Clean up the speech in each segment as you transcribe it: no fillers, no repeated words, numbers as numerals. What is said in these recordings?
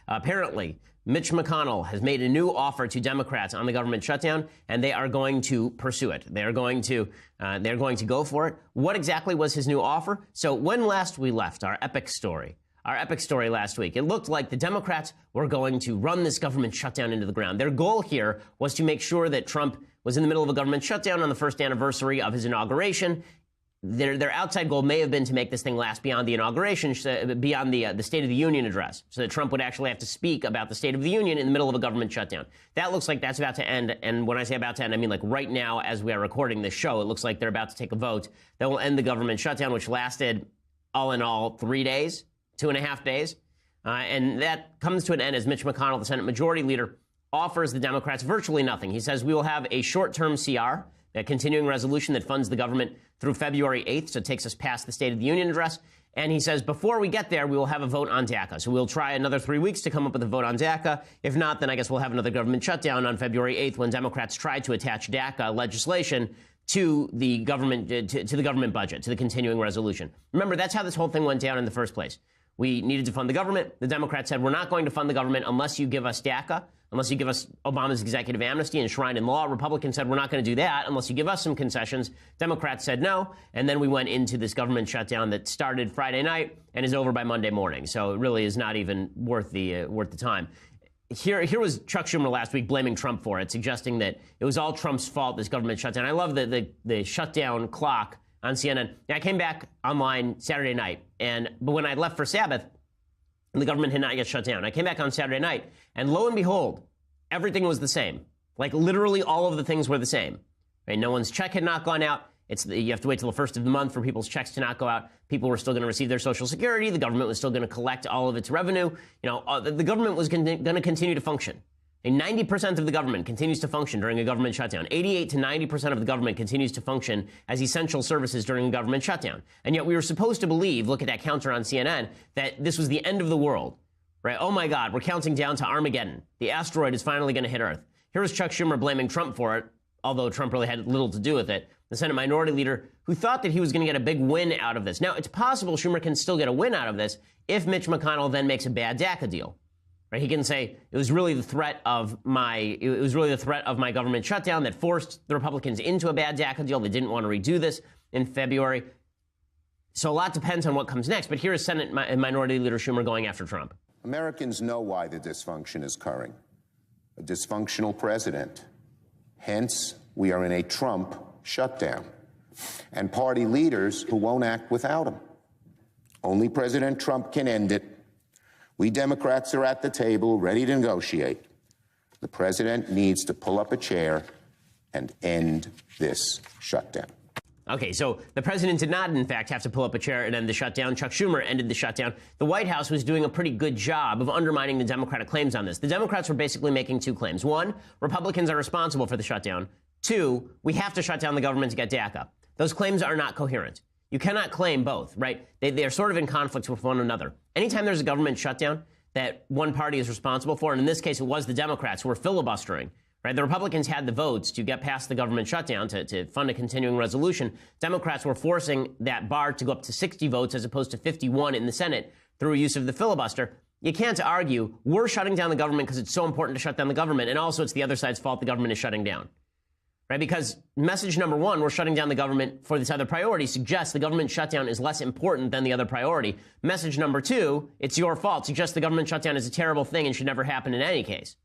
Apparently, Mitch McConnell has made a new offer to Democrats on the government shutdown, and they are going to pursue it. They're going to go for it. What exactly was his new offer? So when last we left our epic story last week, it looked like the Democrats were going to run this government shutdown into the ground. Their goal here was to make sure that Trump was in the middle of a government shutdown on the first anniversary of his inauguration. Their outside goal may have been to make this thing last beyond the inauguration, beyond the State of the Union address, so that Trump would actually have to speak about the State of the Union in the middle of a government shutdown. That looks like that's about to end, and when I say about to end, I mean like right now as we are recording this show, it looks like they're about to take a vote that will end the government shutdown, which lasted, all in all, 3 days, 2.5 days. And that comes to an end as Mitch McConnell, the Senate Majority Leader, offers the Democrats virtually nothing. He says we will have a short-term CR, a continuing resolution that funds the government through February 8th, so it takes us past the State of the Union address. And he says before we get there, we will have a vote on DACA. So we'll try another 3 weeks to come up with a vote on DACA. If not, then I guess we'll have another government shutdown on February 8th when Democrats try to attach DACA legislation to the government to the government budget, to the continuing resolution. Remember, that's how this whole thing went down in the first place. We needed to fund the government. The Democrats said, we're not going to fund the government unless you give us DACA, unless you give us Obama's executive amnesty enshrined in law. Republicans said, we're not going to do that unless you give us some concessions. Democrats said no. And then we went into this government shutdown that started Friday night and is over by Monday morning. So it really is not even worth the time. Here was Chuck Schumer last week blaming Trump for it, suggesting that it was all Trump's fault, this government shutdown. I love the shutdown clock on CNN. Now, I came back online Saturday night, but when I left for Sabbath, the government had not yet shut down. I came back on Saturday night, and lo and behold, everything was the same. Like, literally all of the things were the same. Right? No one's check had not gone out. You have to wait till the first of the month for people's checks to not go out. People were still going to receive their Social Security. The government was still going to collect all of its revenue. The government was going to continue to function. And 90% of the government continues to function during a government shutdown. 88 to 90% of the government continues to function as essential services during a government shutdown. And yet we were supposed to believe, look at that counter on CNN, that this was the end of the world, right? Oh my God, we're counting down to Armageddon. The asteroid is finally going to hit Earth. Here was Chuck Schumer blaming Trump for it, although Trump really had little to do with it. The Senate Minority Leader who thought that he was going to get a big win out of this. Now, it's possible Schumer can still get a win out of this if Mitch McConnell then makes a bad DACA deal. Right? He can say it was really the threat of my government shutdown that forced the Republicans into a bad DACA deal. They didn't want to redo this in February. So a lot depends on what comes next. But here is Senate Minority Leader Schumer going after Trump. Americans know why the dysfunction is occurring. A dysfunctional president. Hence, we are in a Trump shutdown. And party leaders who won't act without him. Only President Trump can end it. We Democrats are at the table, ready to negotiate. The president needs to pull up a chair and end this shutdown. Okay, so the president did not, in fact, have to pull up a chair and end the shutdown. Chuck Schumer ended the shutdown. The White House was doing a pretty good job of undermining the Democratic claims on this. The Democrats were basically making two claims. One, Republicans are responsible for the shutdown. Two, we have to shut down the government to get DACA. Those claims are not coherent. You cannot claim both, right? They are sort of in conflict with one another. Anytime there's a government shutdown that one party is responsible for, and in this case it was the Democrats who were filibustering, right? The Republicans had the votes to get past the government shutdown to fund a continuing resolution. Democrats were forcing that bar to go up to 60 votes as opposed to 51 in the Senate through use of the filibuster. You can't argue we're shutting down the government because it's so important to shut down the government, and also it's the other side's fault the government is shutting down. Right? Because message number one, we're shutting down the government for this other priority, suggests the government shutdown is less important than the other priority. Message number two, it's your fault, suggests the government shutdown is a terrible thing and should never happen in any case.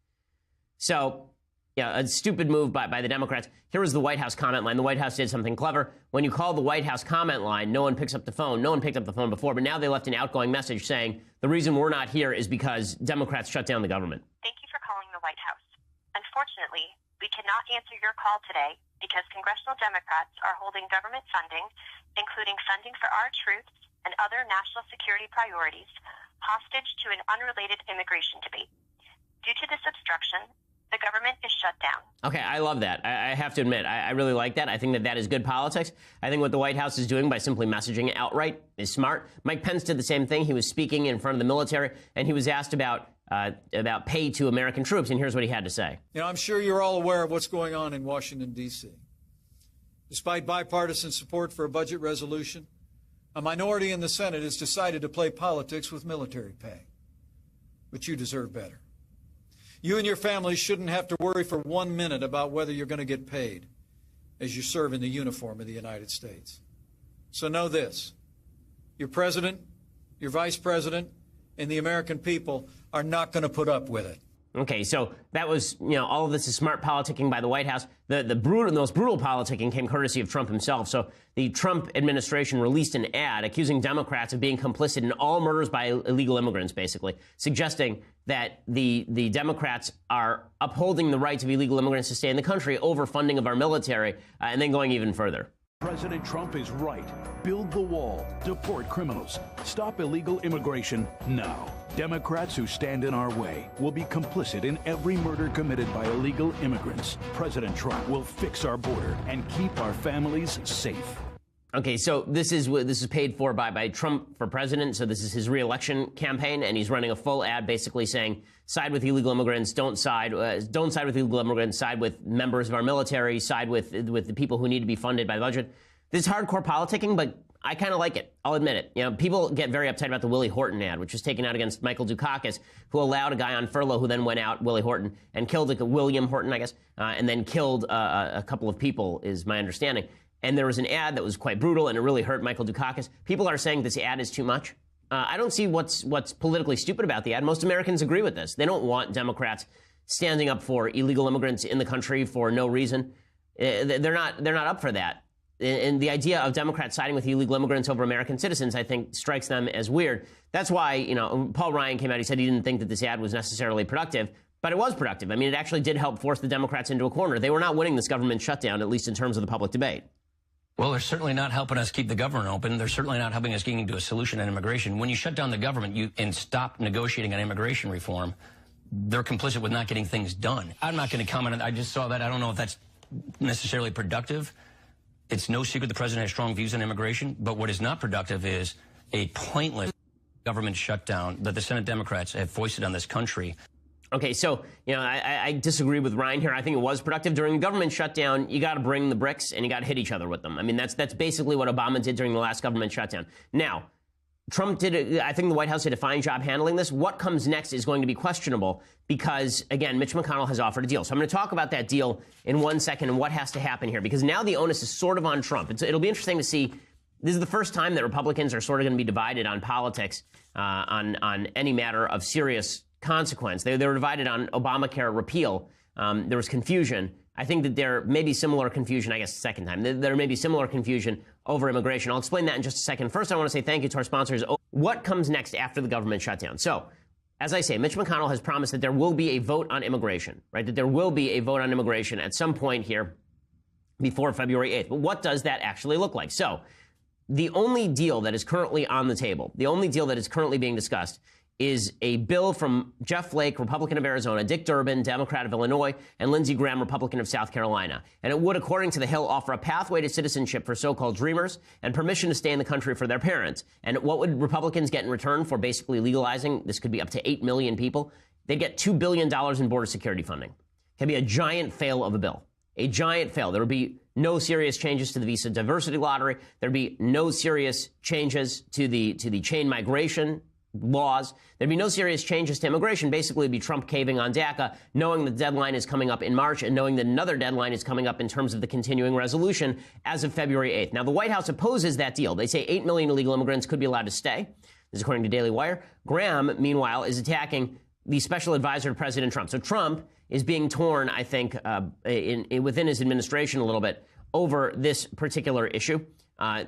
So, yeah, a stupid move by the Democrats. Here was the White House comment line. The White House did something clever. When you call the White House comment line, no one picks up the phone. No one picked up the phone before, but now they left an outgoing message saying the reason we're not here is because Democrats shut down the government. Thank you for calling the White House. Unfortunately, we cannot answer your call today because congressional Democrats are holding government funding, including funding for our troops and other national security priorities, hostage to an unrelated immigration debate. Due to this obstruction, the government is shut down. Okay, I love that. I have to admit, I really like that. I think that is good politics. I think what the White House is doing by simply messaging it outright is smart. Mike Pence did the same thing. He was speaking in front of the military, and he was asked about pay to American troops, and here's what he had to say. I'm sure you're all aware of what's going on in Washington, D.C. Despite bipartisan support for a budget resolution, a minority in the Senate has decided to play politics with military pay. but you deserve better. You and your family shouldn't have to worry for 1 minute about whether you're going to get paid as you serve in the uniform of the United States. So know this: your president, your vice president, and the American people are not going to put up with it. Okay, so that was, all of this is smart politicking by the White House. The most brutal politicking came courtesy of Trump himself. So the Trump administration released an ad accusing Democrats of being complicit in all murders by illegal immigrants, basically, suggesting that the Democrats are upholding the rights of illegal immigrants to stay in the country over funding of our military, and then going even further. President Trump is right. Build the wall. Deport criminals. Stop illegal immigration now. Democrats who stand in our way will be complicit in every murder committed by illegal immigrants. President Trump will fix our border and keep our families safe. Okay, so this is paid for by Trump for president. So this is his re-election campaign, and he's running a full ad basically saying, side with illegal immigrants, don't side with illegal immigrants, side with members of our military, side with the people who need to be funded by the budget. This is hardcore politicking, but I kind of like it. I'll admit it. People get very upset about the Willie Horton ad, which was taken out against Michael Dukakis, who allowed a guy on furlough who then went out, Willie Horton, and killed William Horton, I guess, and then killed a couple of people, is my understanding. And there was an ad that was quite brutal, and it really hurt Michael Dukakis. People are saying this ad is too much. I don't see what's politically stupid about the ad. Most Americans agree with this. They don't want Democrats standing up for illegal immigrants in the country for no reason. They're not up for that. And the idea of Democrats siding with illegal immigrants over American citizens, I think, strikes them as weird. That's why, Paul Ryan came out. He said he didn't think that this ad was necessarily productive, but it was productive. I mean, it actually did help force the Democrats into a corner. They were not winning this government shutdown, at least in terms of the public debate. Well, they're certainly not helping us keep the government open. They're certainly not helping us getting to a solution on immigration. When you shut down the government and stop negotiating on immigration reform, they're complicit with not getting things done. I'm not going to comment on that. I just saw that. I don't know if that's necessarily productive. It's no secret the president has strong views on immigration, but what is not productive is a pointless government shutdown that the Senate Democrats have foisted on this country. Okay, so, I disagree with Ryan here. I think it was productive. During the government shutdown, you got to bring the bricks and you got to hit each other with them. I mean, that's basically what Obama did during the last government shutdown. Now, Trump I think the White House did a fine job handling this. What comes next is going to be questionable because, again, Mitch McConnell has offered a deal. So I'm going to talk about that deal in 1 second and what has to happen here, because now the onus is sort of on Trump. It'll be interesting to see. This is the first time that Republicans are sort of going to be divided on politics, on any matter of serious consequence. They were divided on Obamacare repeal. There was confusion. I think that there may be similar confusion, I guess, the second time. There may be similar confusion over immigration. I'll explain that in just a second. First, I want to say thank you to our sponsors. What comes next after the government shutdown? So, as I say, Mitch McConnell has promised that there will be a vote on immigration, right? That there will be a vote on immigration at some point here before February 8th. But what does that actually look like? So, the only deal that is currently on the table, the only deal that is currently being discussed, is a bill from Jeff Flake, Republican of Arizona, Dick Durbin, Democrat of Illinois, and Lindsey Graham, Republican of South Carolina. And it would, according to the Hill, offer a pathway to citizenship for so-called dreamers and permission to stay in the country for their parents. And what would Republicans get in return for basically legalizing? This could be up to 8 million people. They'd get $2 billion in border security funding. It can be a giant fail of a bill. A giant fail. There would be no serious changes to the visa diversity lottery. There'd be no serious changes to the chain migration laws. There'd be no serious changes to immigration. Basically, it'd be Trump caving on DACA, knowing the deadline is coming up in March and knowing that another deadline is coming up in terms of the continuing resolution as of February 8th. Now, the White House opposes that deal. They say 8 million illegal immigrants could be allowed to stay. This is according to Daily Wire. Graham, meanwhile, is attacking the special advisor to President Trump. So Trump is being torn, I think, within his administration a little bit over this particular issue.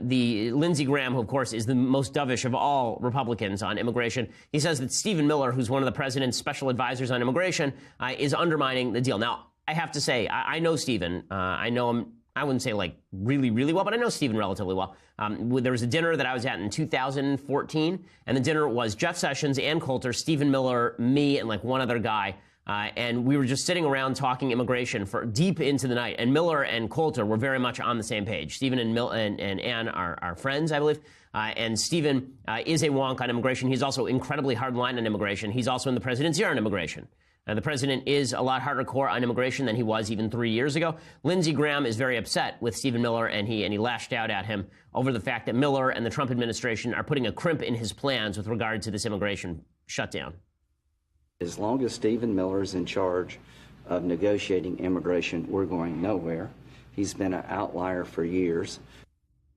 The Lindsey Graham, who, of course, is the most dovish of all Republicans on immigration, he says that Stephen Miller, who's one of the president's special advisors on immigration, is undermining the deal. Now, I have to say, I know Stephen. I know him, I wouldn't say like really, really well, but I know Stephen relatively well. There was a dinner that I was at in 2014, and the dinner was Jeff Sessions, Ann Coulter, Stephen Miller, me, and like one other guy. And we were just sitting around talking immigration for deep into the night. And Miller and Coulter were very much on the same page. Stephen and Ann are friends, I believe. And Stephen is a wonk on immigration. He's also incredibly hardline on immigration. He's also in the president's ear on immigration. The president is a lot harder core on immigration than he was even 3 years ago. Lindsey Graham is very upset with Stephen Miller, and he lashed out at him over the fact that Miller and the Trump administration are putting a crimp in his plans with regard to this immigration shutdown. As long as Stephen Miller is in charge of negotiating immigration, we're going nowhere. He's been an outlier for years.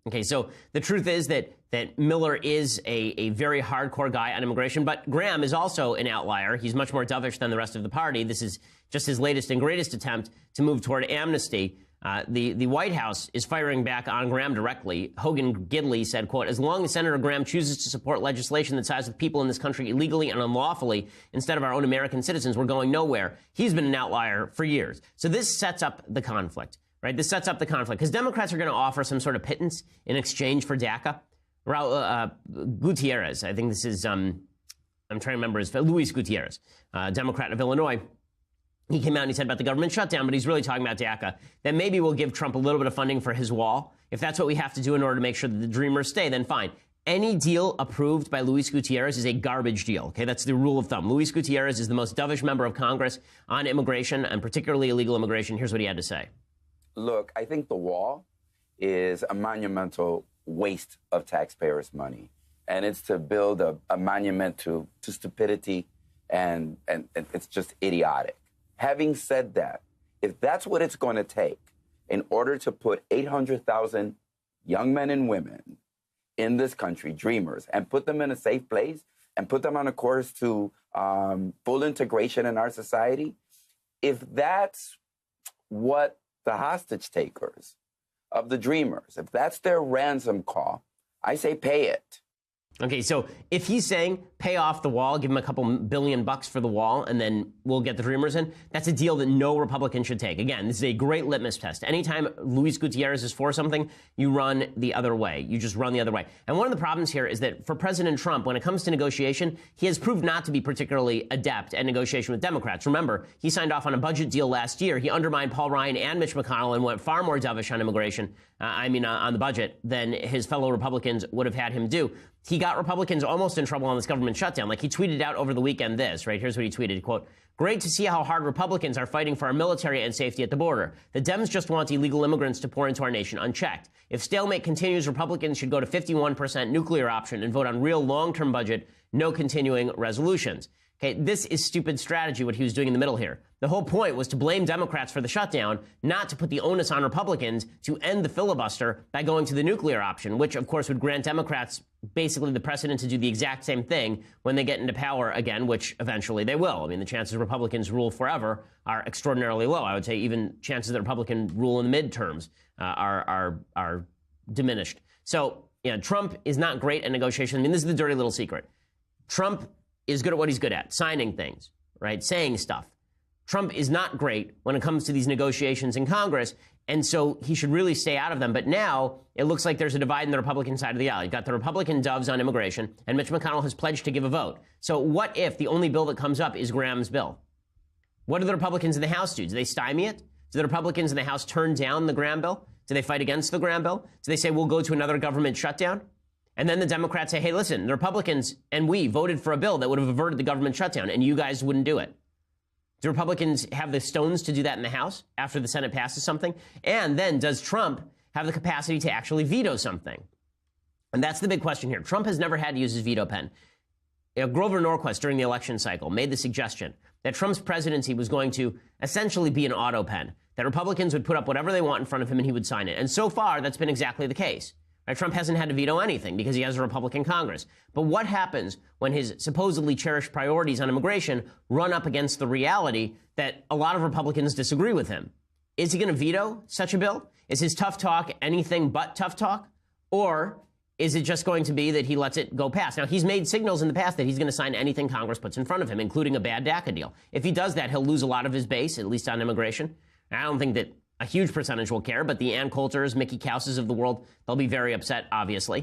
Okay, so the truth is that Miller is a very hardcore guy on immigration, but Graham is also an outlier. He's much more dovish than the rest of the party. This is just his latest and greatest attempt to move toward amnesty. The White House is firing back on Graham directly. Hogan Gidley said, quote, as long as Senator Graham chooses to support legislation that sides with people in this country illegally and unlawfully instead of our own American citizens, we're going nowhere. He's been an outlier for years. So this sets up the conflict, right? This sets up the conflict because Democrats are going to offer some sort of pittance in exchange for DACA. Gutierrez, I think this is, I'm trying to remember his, Luis Gutierrez, Democrat of Illinois. He came out and he said about the government shutdown, but he's really talking about DACA, that maybe we'll give Trump a little bit of funding for his wall. If that's what we have to do in order to make sure that the dreamers stay, then fine. Any deal approved by Luis Gutierrez is a garbage deal. Okay, that's the rule of thumb. Luis Gutierrez is the most dovish member of Congress on immigration, and particularly illegal immigration. Here's what he had to say. Look, I think the wall is a monumental waste of taxpayers' money. And it's to build a monument to stupidity, and it's just idiotic. Having said that, if that's what it's going to take in order to put 800,000 young men and women in this country, dreamers, and put them in a safe place and put them on a course to full integration in our society, if that's what the hostage takers of the dreamers, if that's their ransom call, I say pay it. Okay, so if he's saying pay off the wall, give him a couple $1 billion for the wall, and then we'll get the dreamers in, that's a deal that no Republican should take. Again, this is a great litmus test. Anytime Luis Gutierrez is for something, you run the other way. You just run the other way. And one of the problems here is that for President Trump, when it comes to negotiation, he has proved not to be particularly adept at negotiation with Democrats. Remember, he signed off on a budget deal last year. He undermined Paul Ryan and Mitch McConnell and went far more dovish on immigration, on the budget, than his fellow Republicans would have had him do. He got Republicans almost in trouble on this government shutdown. Like, he tweeted out over the weekend this, right? Here's what he tweeted, quote, great to see how hard Republicans are fighting for our military and safety at the border. The Dems just want illegal immigrants to pour into our nation unchecked. If stalemate continues, Republicans should go to 51% nuclear option and vote on real long-term budget, no continuing resolutions. Okay, this is stupid strategy, what he was doing in the middle here. The whole point was to blame Democrats for the shutdown, not to put the onus on Republicans to end the filibuster by going to the nuclear option, which, of course, would grant Democrats basically the precedent to do the exact same thing when they get into power again, which eventually they will. I mean, the chances Republicans rule forever are extraordinarily low. I would say even chances that Republican rule in the midterms are diminished. So, yeah, Trump is not great at negotiation. I mean, this is the dirty little secret. Trump is good at what he's good at, signing things, right, saying stuff. Trump is not great when it comes to these negotiations in Congress, and so he should really stay out of them. But now it looks like there's a divide in the Republican side of the aisle. You've got the Republican doves on immigration, and Mitch McConnell has pledged to give a vote. So what if the only bill that comes up is Graham's bill? What do the Republicans in the House do? Do they stymie it? Do the Republicans in the House turn down the Graham bill? Do they fight against the Graham bill? Do they say we'll go to another government shutdown? And then the Democrats say, hey, listen, the Republicans and we voted for a bill that would have averted the government shutdown, and you guys wouldn't do it. Do Republicans have the stones to do that in the House after the Senate passes something? And then does Trump have the capacity to actually veto something? And that's the big question here. Trump has never had to use his veto pen. Grover Norquist, during the election cycle, made the suggestion that Trump's presidency was going to essentially be an auto pen, that Republicans would put up whatever they want in front of him and he would sign it. And so far, that's been exactly the case. Trump hasn't had to veto anything because he has a Republican Congress. But what happens when his supposedly cherished priorities on immigration run up against the reality that a lot of Republicans disagree with him? Is he going to veto such a bill? Is his tough talk anything but tough talk? Or is it just going to be that he lets it go past? Now, he's made signals in the past that he's going to sign anything Congress puts in front of him, including a bad DACA deal. If he does that, he'll lose a lot of his base, at least on immigration. I don't think that a huge percentage will care, but the Ann Coulters, Mickey Kouses of the world, they'll be very upset, obviously.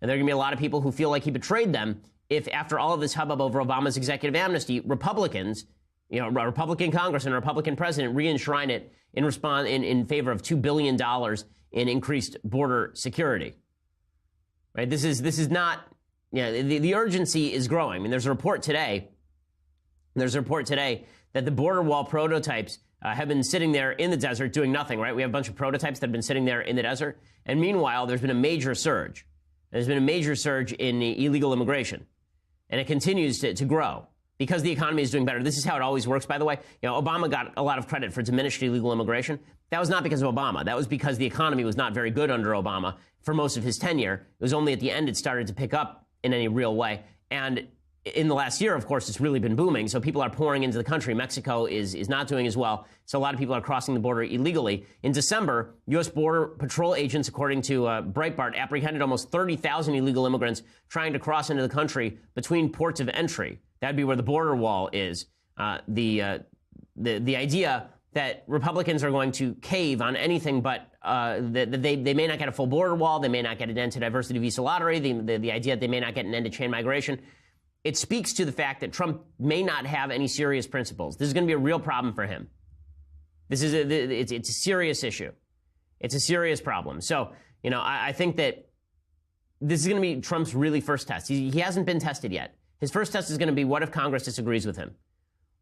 And there are going to be a lot of people who feel like he betrayed them if, after all of this hubbub over Obama's executive amnesty, Republicans, Republican Congress and a Republican president re-enshrine it in favor of $2 billion in increased border security. Right? This is not, the urgency is growing. I mean, there's a report today that the border wall prototypes have been sitting there in the desert doing nothing, right? We have a bunch of prototypes that have been sitting there in the desert. And meanwhile, there's been a major surge. There's been a major surge in illegal immigration. And it continues to grow. because the economy is doing better. This is how it always works, by the way. You know, Obama got a lot of credit for diminished illegal immigration. That was not because of Obama. That was because the economy was not very good under Obama for most of his tenure. It was only at the end it started to pick up in any real way. And in the last year, of course, it's really been booming. So people are pouring into the country. Mexico is not doing as well. So a lot of people are crossing the border illegally. In December, U.S. Border Patrol agents, according to Breitbart, apprehended almost 30,000 illegal immigrants trying to cross into the country between ports of entry. That'd be where the border wall is. The idea that Republicans are going to cave on anything but they may not get a full border wall, they may not get an end to diversity visa lottery, the idea that they may not get an end to chain migration, it speaks to the fact that Trump may not have any serious principles. This is going to be a real problem for him. This is it's a serious issue. It's a serious problem. So, you know, I think that this is going to be Trump's really first test. He hasn't been tested yet. His first test is going to be, what if Congress disagrees with him?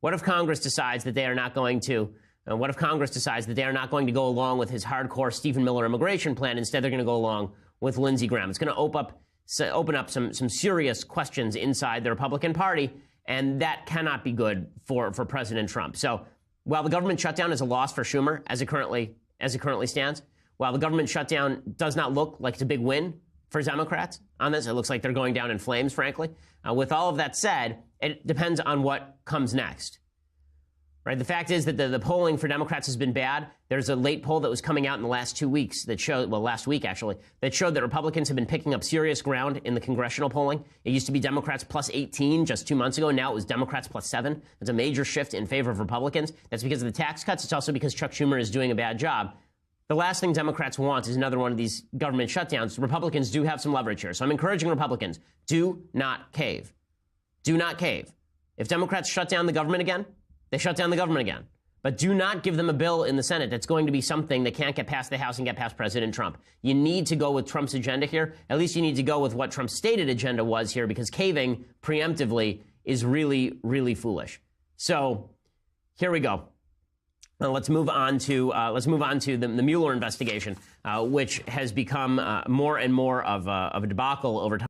What if Congress decides that they are not going to, what if Congress decides that they are not going to go along with his hardcore Stephen Miller immigration plan? Instead, they're going to go along with Lindsey Graham. It's going to open up some serious questions inside the Republican Party, and that cannot be good for President Trump. So while the government shutdown is a loss for Schumer as it currently stands, while the government shutdown does not look like it's a big win for Democrats on this, it looks like they're going down in flames, frankly. With all of that said, it depends on what comes next. Right? The fact is that the polling for Democrats has been bad. There's a late poll that was coming out in the last 2 weeks that showed, well, last week actually, that showed that Republicans have been picking up serious ground in the congressional polling. It used to be Democrats plus 18 just 2 months ago. Now it was Democrats plus 7. It's a major shift in favor of Republicans. That's because of the tax cuts. It's also because Chuck Schumer is doing a bad job. The last thing Democrats want is another one of these government shutdowns. Republicans do have some leverage here. So I'm encouraging Republicans, do not cave. Do not cave. If Democrats shut down the government again, they shut down the government again. But do not give them a bill in the Senate that's going to be something that can't get past the House and get past President Trump. You need to go with Trump's agenda here. At least you need to go with what Trump's stated agenda was here, because caving preemptively is really, really foolish. So here we go. Let's move on to the Mueller investigation, which has become more and more of a debacle over time.